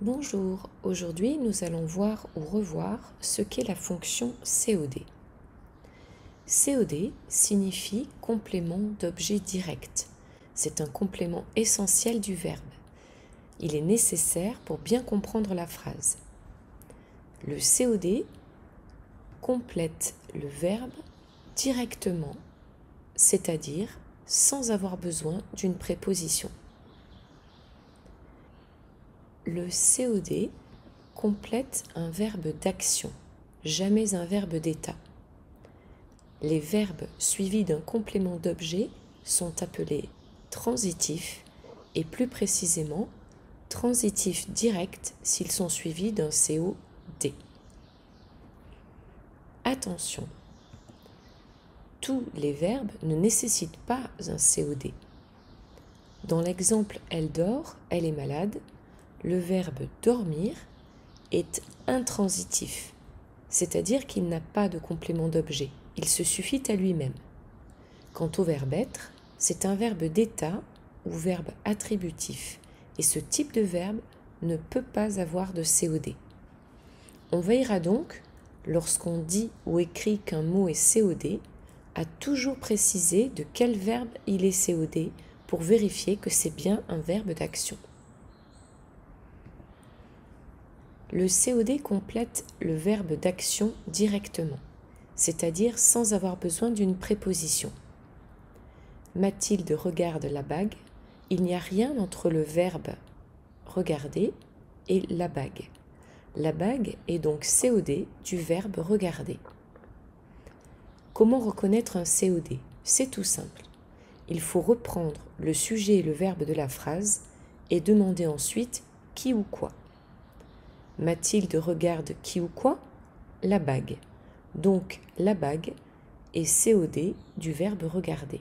Bonjour, aujourd'hui nous allons voir ou revoir ce qu'est la fonction COD. COD signifie complément d'objet direct. C'est un complément essentiel du verbe. Il est nécessaire pour bien comprendre la phrase. Le COD complète le verbe directement, c'est-à-dire sans avoir besoin d'une préposition. Le COD complète un verbe d'action, jamais un verbe d'état. Les verbes suivis d'un complément d'objet sont appelés transitifs et plus précisément transitifs directs s'ils sont suivis d'un COD. Attention, tous les verbes ne nécessitent pas un COD. Dans l'exemple « elle dort »,« elle est malade », le verbe « dormir » est intransitif, c'est-à-dire qu'il n'a pas de complément d'objet, il se suffit à lui-même. Quant au verbe « être », c'est un verbe d'état ou verbe attributif, et ce type de verbe ne peut pas avoir de COD. On veillera donc, lorsqu'on dit ou écrit qu'un mot est COD, à toujours préciser de quel verbe il est COD pour vérifier que c'est bien un verbe d'action. Le COD complète le verbe d'action directement, c'est-à-dire sans avoir besoin d'une préposition. Mathilde regarde la bague. Il n'y a rien entre le verbe regarder et la bague. La bague est donc COD du verbe regarder. Comment reconnaître un COD? C'est tout simple. Il faut reprendre le sujet et le verbe de la phrase et demander ensuite qui ou quoi. Mathilde regarde qui ou quoi? La bague. Donc la bague est COD du verbe regarder.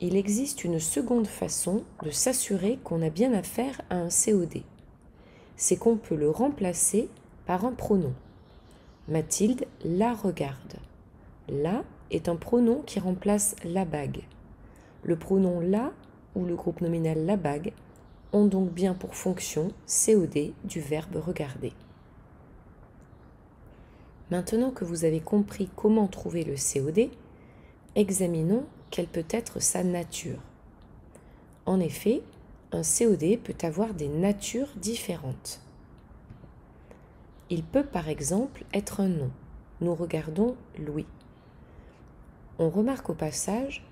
Il existe une seconde façon de s'assurer qu'on a bien affaire à un COD. C'est qu'on peut le remplacer par un pronom. Mathilde la regarde. La est un pronom qui remplace la bague. Le pronom la ou le groupe nominal la bague ont donc bien pour fonction COD du verbe regarder. Maintenant que vous avez compris comment trouver le COD, examinons quelle peut être sa nature. En effet, un COD peut avoir des natures différentes. Il peut par exemple être un nom. Nous regardons Louis. On remarque au passage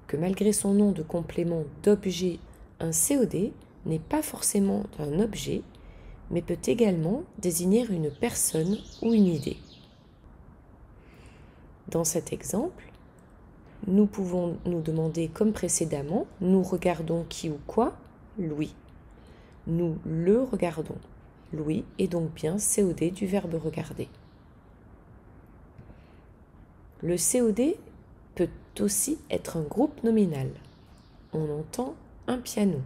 que malgré son nom de complément d'objet, un COD n'est pas forcément un objet, mais peut également désigner une personne ou une idée. Dans cet exemple, nous pouvons nous demander comme précédemment, nous regardons qui ou quoi? Louis. Nous le regardons. Louis est donc bien COD du verbe regarder. Le COD peut aussi être un groupe nominal. On entend un piano.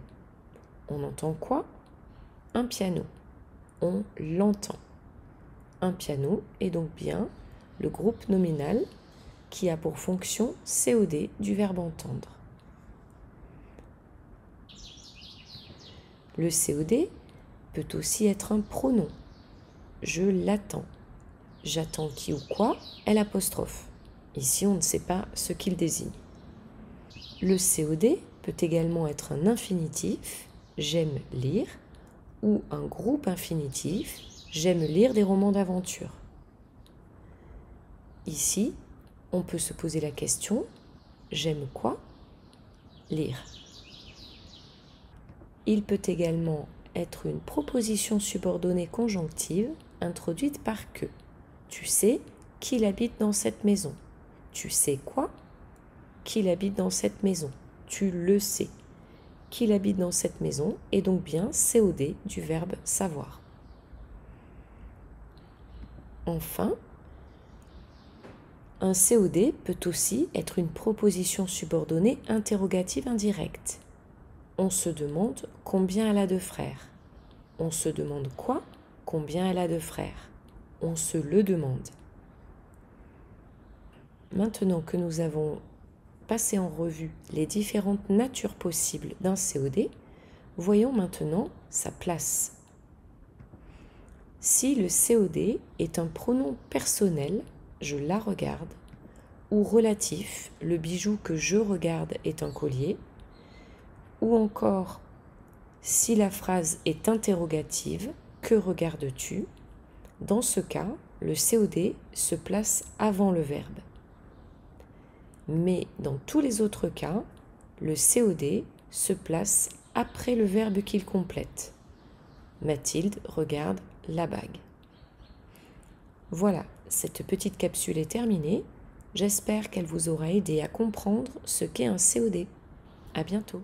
On entend quoi? Un piano. On l'entend. Un piano est donc bien le groupe nominal qui a pour fonction COD du verbe entendre. Le COD peut aussi être un pronom. Je l'attends. J'attends qui ou quoi? L'apostrophe. Ici, on ne sait pas ce qu'il désigne. Le COD peut également être un infinitif, j'aime lire, ou un groupe infinitif, j'aime lire des romans d'aventure. Ici, on peut se poser la question, j'aime quoi? Lire. Il peut également être une proposition subordonnée conjonctive introduite par que. Tu sais qu'il habite dans cette maison. Tu sais quoi? Qu'il habite dans cette maison. Tu le sais. Qu'il habite dans cette maison est donc bien COD du verbe savoir. Enfin, un COD peut aussi être une proposition subordonnée interrogative indirecte. On se demande combien elle a de frères. On se demande quoi? Combien elle a de frères. On se le demande. Maintenant que nous avons passé en revue les différentes natures possibles d'un COD, voyons maintenant sa place. Si le COD est un pronom personnel, je la regarde, ou relatif, le bijou que je regarde est un collier, ou encore si la phrase est interrogative, que regardes-tu? Dans ce cas, le COD se place avant le verbe. Mais dans tous les autres cas, le COD se place après le verbe qu'il complète. Mathilde regarde la bague. Voilà, cette petite capsule est terminée. J'espère qu'elle vous aura aidé à comprendre ce qu'est un COD. À bientôt.